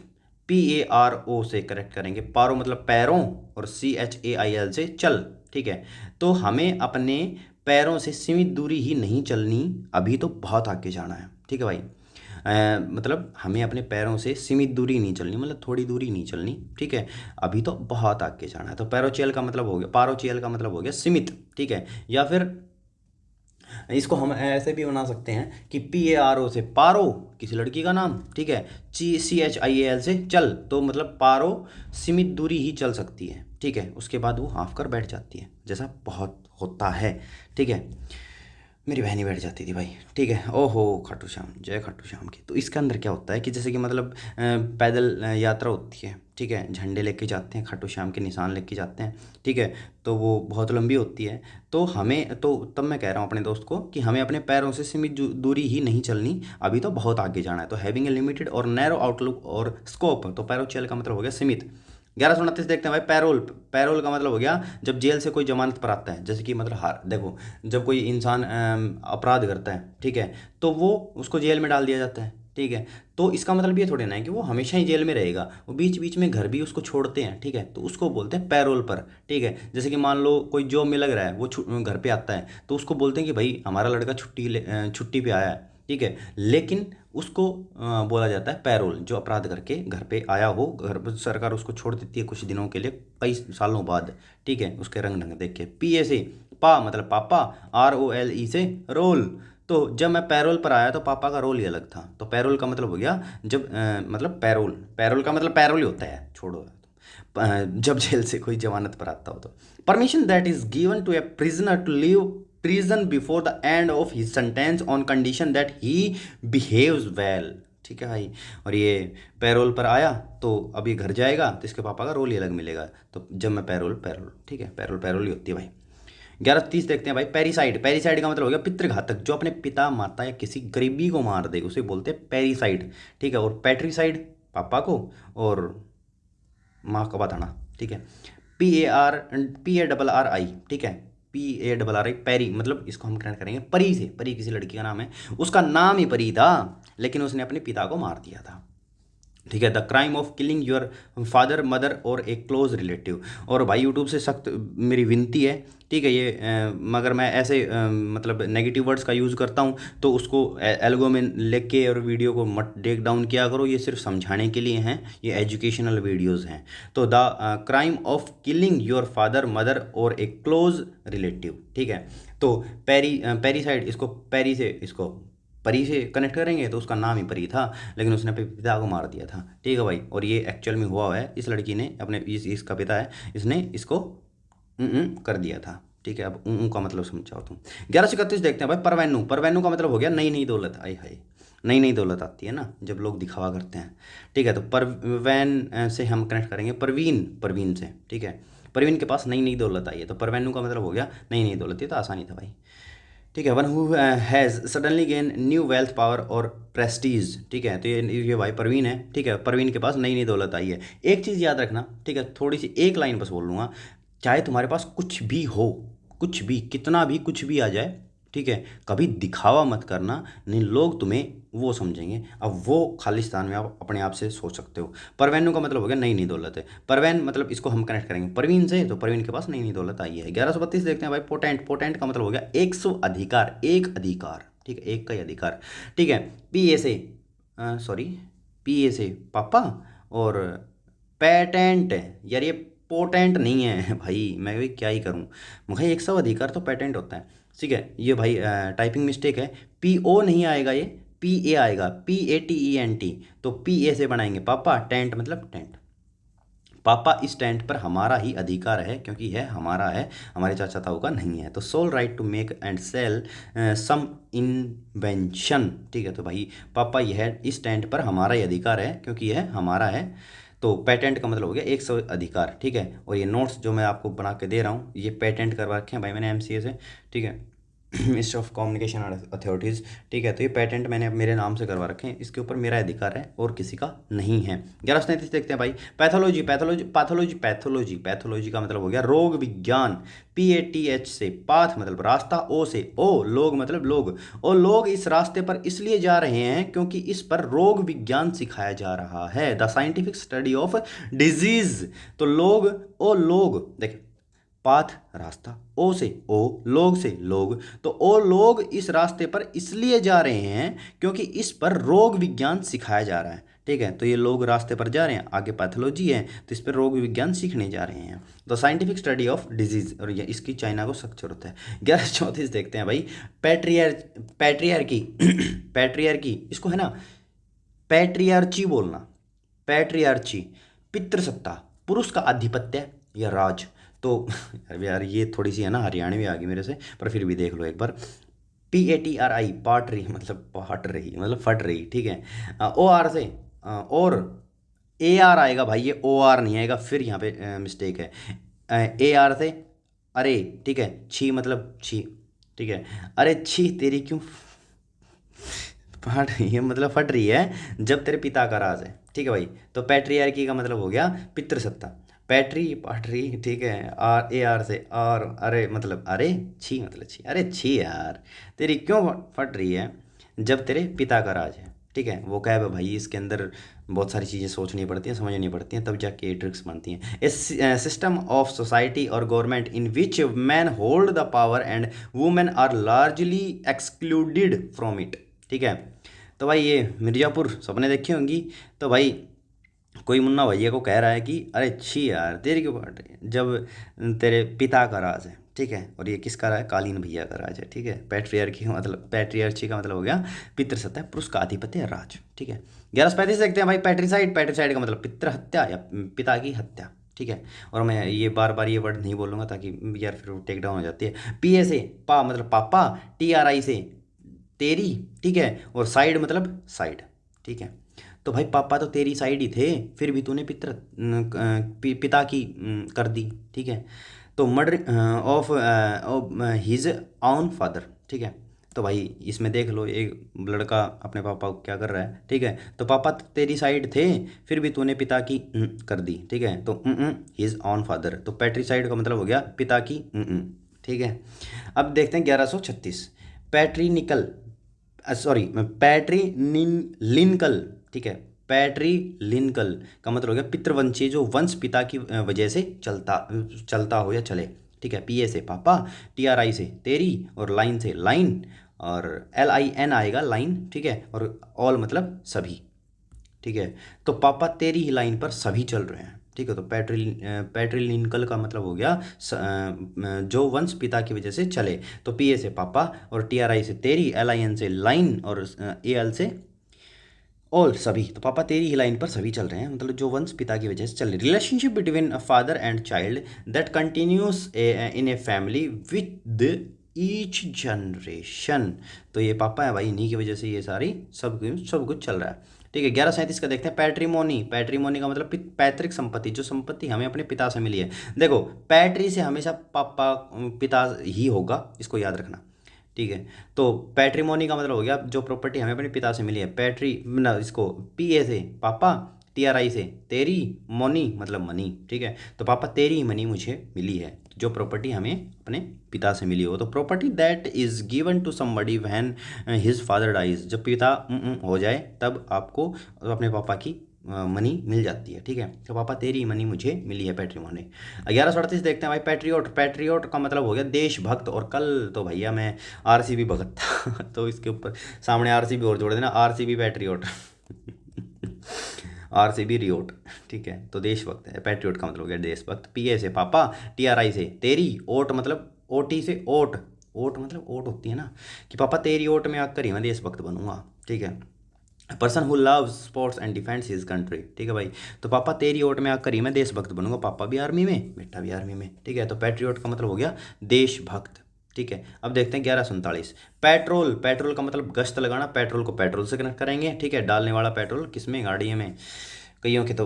PARO से करेक्ट करेंगे, पारो मतलब पैरों, और CHAIL से चल, ठीक है। तो हमें अपने पैरों से सीमित दूरी ही नहीं चलनी, अभी तो बहुत आगे जाना है, ठीक है भाई। मतलब हमें अपने पैरों से सीमित दूरी नहीं चलनी, मतलब थोड़ी दूरी नहीं चलनी, ठीक है, अभी तो बहुत आगे जाना है। तो पैरोचियल का मतलब हो गया, पारोचियल का मतलब हो गया सीमित, ठीक है। या फिर इसको हम ऐसे भी बना सकते हैं कि PARO से पारो, किसी लड़की का नाम, ठीक है, CHIAL से चल, तो मतलब पारो सीमित दूरी ही चल सकती है, ठीक है, उसके बाद वो हाँफ कर बैठ जाती है, जैसा बहुत होता है, ठीक है। मेरी बहन ही बैठ जाती थी भाई, ठीक है। ओहो खाटू श्याम, जय खाटू श्याम की। तो इसके अंदर क्या होता है कि जैसे कि मतलब पैदल यात्रा होती है, ठीक है, झंडे लेके जाते हैं, खाटू श्याम के निशान लेके जाते हैं, ठीक है, तो वो बहुत लंबी होती है, तो हमें तो तब मैं कह रहा हूँ अपने दोस्त को कि हमें अपने पैरों से सीमित दूरी ही नहीं चलनी, अभी तो बहुत आगे जाना है। तो हैविंग ए लिमिटेड और नैरो आउटलुक और स्कोप, तो पैरोचेल का मतलब हो गया सीमित। 1129 देखते हैं भाई, पैरोल, पैरोल का मतलब हो गया जब जेल से कोई जमानत पर आता है, जैसे कि मतलब हार देखो, जब कोई इंसान अपराध करता है, ठीक है, तो वो उसको जेल में डाल दिया जाता है, ठीक है। तो इसका मतलब ये थोड़ी ना है कि वो हमेशा ही जेल में रहेगा, वो बीच बीच में घर भी उसको छोड़ते हैं, ठीक है, तो उसको बोलते हैं पैरोल पर, ठीक है। जैसे कि मान लो कोई जॉब में लग रहा है, वो घर पे आता है, तो उसको बोलते हैं कि भाई हमारा लड़का छुट्टी पे आया है, ठीक है, लेकिन उसको बोला जाता है पैरोल, जो अपराध करके घर पे आया हो, घर पर सरकार उसको छोड़ देती है कुछ दिनों के लिए, कई सालों बाद, ठीक है, उसके रंग ढंग देख के। PA से पा मतलब पापा, ROLE से रोल, तो जब मैं पैरोल पर आया तो पापा का रोल ही अलग था, तो पैरोल का मतलब हो गया जब मतलब पैरोल, पैरोल का मतलब पैरोल ही होता है, छोड़ो, जब जेल से कोई जमानत पर आता हो। तो permission that is given to a prisoner to leave prison before the end of his sentence on condition that he behaves well, ठीक है भाई। और ये पैरोल पर आया तो अब ये घर जाएगा, तो इसके पापा का रोल ही अलग मिलेगा, तो जब मैं पैरोल, पैरोल, ठीक है, पैरोल पैरोल ही होती है भाई। 1130 देखते हैं भाई, पेरिसाइड, पेरिसाइड का मतलब हो गया पितृघातक, जो अपने पिता माता या किसी गरीबी को मार दे उसे बोलते हैं पेरिसाइड, ठीक है। और पैट्रिसाइड पापा को, और माँ का बताना, ठीक है। PARI, ठीक है, PARI, पैरी, मतलब इसको हम कनेक्ट करेंगे परी से, परी किसी लड़की का नाम है, उसका नाम ही परी था, लेकिन उसने अपने पिता को मार दिया था, ठीक है। The crime of killing your father mother और ए क्लोज रिलेटिव। और भाई यूट्यूब से सख्त मेरी विनती है, ठीक है, ये मगर मैं ऐसे मतलब नेगेटिव वर्ड्स का यूज़ करता हूँ तो उसको एल्गो में लिख के और वीडियो को मत टेक डाउन किया करो, ये सिर्फ समझाने के लिए हैं, ये एजुकेशनल वीडियोज़ हैं। तो the crime of killing your father mother और ए क्लोज रिलेटिव, ठीक है। तो पेरीसाइड, इसको पैरी से, इसको परी से कनेक्ट करेंगे तो उसका नाम ही परी था, लेकिन उसने अपने पिता को मार दिया था, ठीक है भाई। और ये एक्चुअल में हुआ है, इस लड़की ने अपने इसका पिता है, इसने इसको कर दिया था, ठीक है। अब का मतलब समझाओ तुम। 1131 देखते हैं भाई, परवैनू, परवैनू का मतलब हो गया नई नई दौलत, आई हाय, नई नई दौलत आती है ना जब लोग दिखावा करते हैं, ठीक है। तो परवैन से हम कनेक्ट करेंगे परवीन, परवीन से, ठीक है। परवीन के पास नई नई दौलत आई है, तो परवेन्नू का मतलब हो गया नई नई दौलत। ये तो आसानी था भाई, ठीक है। One who has suddenly gain new wealth power और प्रेस्टीज, ठीक है। तो ये भाई परवीन है, ठीक है। परवीन के पास नई नई दौलत आई है। एक चीज़ याद रखना, ठीक है, थोड़ी सी एक लाइन बस बोल लूँगा, चाहे तुम्हारे पास कुछ भी हो, कुछ भी, कितना भी कुछ भी आ जाए, ठीक है, कभी दिखावा मत करना, नहीं लोग तुम्हें वो समझेंगे। अब वो खालिस्तान में आप अपने आप से सोच सकते हो। परवेन्नू का मतलब हो गया नई नई दौलत है। परवैन मतलब इसको हम कनेक्ट करेंगे परवीन से, तो परवीन के पास नई नई दौलत आई है। 1132 देखते हैं भाई, पोटेंट। पोटेंट का मतलब हो गया एक सौ अधिकार, एक अधिकार, ठीक है, एक का ही अधिकार, ठीक है। पी ए से सॉरी, पी ए से पापा, और पेटेंट, यार ये पोटेंट नहीं है भाई, मैं भी क्या ही करूँ भाई, एक सौ अधिकार तो पेटेंट होता है, ठीक है। ये भाई टाइपिंग मिस्टेक है, पी ओ नहीं आएगा, ये पी ए आएगा, P A T E N T, तो पी ए से बनाएंगे पापा, टेंट मतलब टेंट। पापा इस टेंट पर हमारा ही अधिकार है, क्योंकि यह हमारा है, हमारे चाचा ताऊ का नहीं है। तो sole right to make and sell some invention, ठीक है। तो भाई पापा यह इस टेंट पर हमारा ही अधिकार है, क्योंकि यह हमारा है। तो पेटेंट का मतलब हो गया एक सौ अधिकार, ठीक है। और ये नोट्स जो मैं आपको बना के दे रहा हूँ, ये पेटेंट करवा रखे हैं भाई मैंने एमसीए से, ठीक है, मिनिस्ट्री ऑफ कम्युनिकेशन अथॉरिटीज़, ठीक है। तो ये पेटेंट मैंने मेरे नाम से करवा रखे हैं, इसके ऊपर मेरा अधिकार है और किसी का नहीं है। 1137 देखते हैं भाई, pathology. Pathology pathology pathology pathology का मतलब हो गया रोग विज्ञान। पी ए टी एच से पाथ मतलब रास्ता, ओ से ओ लोग मतलब लोग, और लोग इस रास्ते पर इसलिए जा रहे हैं क्योंकि इस पर रोग विज्ञान सिखाया जा रहा है, the scientific study of disease. तो लोग, ओ लोग, देख, पाथ रास्ता, ओ से ओ, लोग से लोग, तो ओ लोग इस रास्ते पर इसलिए जा रहे हैं क्योंकि इस पर रोग विज्ञान सिखाया जा रहा है, ठीक है। तो ये लोग रास्ते पर जा रहे हैं, आगे पैथोलॉजी है, तो इस पर रोग विज्ञान सीखने जा रहे हैं, the scientific study of disease, और ये इसकी चाइना को सख्त जरूरत है। 1134 देखते हैं भाई, पैट्रियार्की पैट्रियार्की इसको है ना पैट्रियार्ची बोलना, पैट्रियार्ची, पितृसत्ता, पुरुष का आधिपत्य या राज। तो यार ये थोड़ी सी है ना हरियाणवी आ गई मेरे से, पर फिर भी देख लो एक बार। P A T R I, पाट रही मतलब पाट रही मतलब फट रही, ठीक है। ओ आर से और ए आर आएगा भाई, ये ओ आर नहीं आएगा, फिर यहाँ पे मिस्टेक है। ए आर से अरे, ठीक है, छी मतलब छी, ठीक है। अरे छी तेरी क्यों फट रही है, मतलब फट रही है जब तेरे पिता का राज है, ठीक है भाई। तो पैट्रियार्की का मतलब हो गया पितृसत्ता, पैट्री पाट्री, ठीक है। आर ए आर से आर, अरे मतलब अरे, छी मतलब छी, अरे छी यार तेरी क्यों फट रही है जब तेरे पिता का राज है, ठीक है। वो क्या है भाई, इसके अंदर बहुत सारी चीज़ें सोचनी पड़ती हैं, समझनी पड़ती हैं, तब जाके ये ट्रिक्स बनती हैं। ए सिस्टम ऑफ सोसाइटी और government in which man hold the power and women are largely excluded from it, ठीक है। तो भाई ये मिर्ज़ापुर सबने देखी होंगी। तो भाई कोई मुन्ना भैया को कह रहा है कि अरे छी यार तेरी क्यों काट रही है, जब तेरे पिता का राज है, ठीक है। और ये किसका राज है, कालीन भैया का राज है, ठीक है। पैट्रियार्की का मतलब, पैट्रियार्ची का मतलब हो गया पितृसत्ता, पुरुष का आधिपत्य राज, ठीक है। 1135 देखते हैं भाई, पैट्रिसाइड। पैट्रिसाइड का मतलब पितृ हत्या या पिता की हत्या, ठीक है। और मैं ये बार बार ये वर्ड नहीं बोलूँगा ताकि यार फिर टेक डाउन हो जाती है। पी ए से पा मतलब पापा, टी आर आई से तेरी, ठीक है, और साइड मतलब साइड, ठीक है। तो भाई पापा तो तेरी साइड ही थे, फिर भी तूने पिता की कर दी, ठीक है। तो murder of his on father, ठीक है। तो भाई इसमें देख लो, एक लड़का अपने पापा को क्या कर रहा है, ठीक है। तो पापा तो तेरी साइड थे, फिर भी तूने पिता की कर दी, ठीक है। तो हिज ऑन फादर, तो पैट्रिसाइड का मतलब हो गया पिता की, ठीक है। अब देखते हैं 1136, पैट्रिनिकल, सॉरी पैट्री लिनकल, ठीक है। पैट्री लिनकल का मतलब हो गया पितृवंशी, जो वंश पिता की वजह से चलता चलता हो या चले, ठीक है। पी ए से पापा, टी आर आई से तेरी, और लाइन से लाइन, और एल आई एन आएगा लाइन, ठीक है। और ऑल मतलब सभी, ठीक है। तो पापा तेरी ही लाइन पर सभी चल रहे हैं, ठीक है। तो पैट्रिलिनकल का मतलब हो गया जो वंश पिता की वजह से चले। तो पी ए से पापा, और टी आर आई से तेरी, एल आई एन से लाइन, और ए एल से ऑल सभी। तो पापा तेरी ही लाइन पर सभी चल रहे हैं, मतलब जो वंश पिता की वजह से चल रही। Relationship between a father and child that continuous in a family with each generation. तो ये पापा है भाई, इन्हीं की वजह से ये सारी सब कुछ चल रहा है। ठीक है। 1137 का देखते हैं, पैट्रिमोनी। पैट्रिमोनी का मतलब पैतृक संपत्ति, जो संपत्ति हमें अपने पिता से मिली है। देखो पैट्री से हमेशा पापा पिता ही होगा, इसको याद रखना। ठीक है। तो पैट्रिमोनी का मतलब हो गया जो प्रॉपर्टी हमें अपने पिता से मिली है। पैट्री ना, इसको पी ए से पापा, टी आर आई से तेरी, मोनी मतलब मनी। ठीक है। तो पापा तेरी मनी मुझे मिली है, जो प्रॉपर्टी हमें अपने पिता से मिली हो। तो property that is given to somebody when his father dies, जब पिता हो जाए तब आपको अपने पापा की मनी मिल जाती है। ठीक है। तो पापा तेरी मनी मुझे मिली है, पैट्रिमोनी। 1138 देखते हैं भाई, पैट्रियोट। पैट्रियोट का मतलब हो गया देशभक्त। और कल तो भैया मैं आरसीबी भगत था तो इसके ऊपर सामने आरसीबी और जोड़ देना, आरसीबी पैट्रियोट आरसीबी रियोट। ठीक है। तो देशभक्त है, पैट्रियोट का मतलब हो गया देशभक्त। पीए से पापा, टीआरआई से तेरी, ओट मतलब ओटी से ओट, ओट मतलब ओट होती है ना, कि पापा तेरी ओट में आकर ही मैं देशभक्त बनूंगा। ठीक है। Person who love sports and defends his country. ठीक है भाई। तो पापा तेरी ओट में आकर ही मैं देशभक्त बनूंगा, पापा भी आर्मी में, बेटा भी आर्मी में। ठीक है। तो पैट्रियोट का मतलब हो गया देशभक्त। ठीक है। अब देखते हैं 1147, पेट्रोल। पेट्रोल का मतलब गश्त लगाना, पेट्रोल को पेट्रोल से कनेक्ट करेंगे। ठीक है। डालने वाला पेट्रोल किसमें, गाड़ी में, कईयों के तो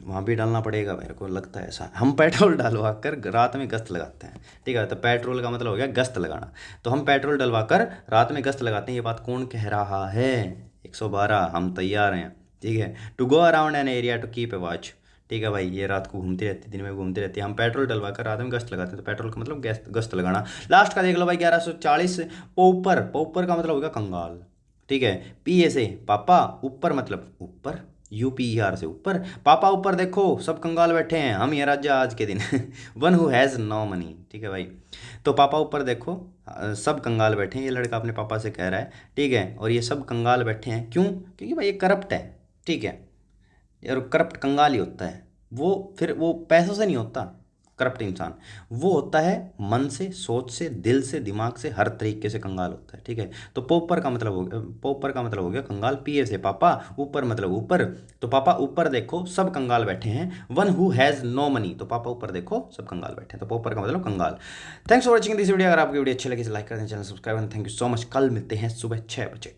वहाँ भी डालना पड़ेगा, मेरे को लगता है ऐसा। हम पेट्रोल डलवा कर रात में गश्त लगाते हैं। ठीक है। तो पेट्रोल का मतलब हो गया गश्त लगाना। तो हम पेट्रोल डलवा कर रात में गश्त लगाते हैं। ये बात कौन कह रहा है, 112, हम तैयार हैं। ठीक है। To go around an area to keep a watch. ठीक है भाई, ये रात को घूमती रहती है, दिन में घूमती रहती है। हम पेट्रोल डलवा कर रात में गश्त लगाते हैं। तो पेट्रोल का मतलब गश्त लगाना। लास्ट का देख लो भाई, 1140, पोपर। पोपर का मतलब होगा कंगाल। ठीक है। पी ए से पापा, ऊपर मतलब ऊपर, यूपीईआर से ऊपर। पापा ऊपर देखो सब कंगाल बैठे हैं, हम ये राजा आज के दिन one who has no money. ठीक है भाई। तो पापा ऊपर देखो सब कंगाल बैठे हैं, ये लड़का अपने पापा से कह रहा है। ठीक है। और ये सब कंगाल बैठे हैं क्यों, क्योंकि भाई ये करप्ट है। ठीक है। और करप्ट कंगाल ही होता है वो, फिर वो पैसों से नहीं होता। करप्ट इंसान वो होता है मन से, सोच से, दिल से, दिमाग से, हर तरीके से कंगाल होता है। ठीक है। तो पोपर का मतलब हो गया, पोपर का मतलब हो गया कंगाल। पीए से पापा, ऊपर मतलब ऊपर। तो पापा ऊपर देखो सब कंगाल बैठे हैं, one who has no money. तो पापा ऊपर देखो सब कंगाल बैठे हैं, तो पोपर का मतलब कंगाल। Thanks for watching this video. अगर आपकी वीडियो अच्छी लगी तो लाइक कर दें, चैनल सब्सक्राइब करें। Thank you so much. कल मिलते हैं सुबह 6 बजे।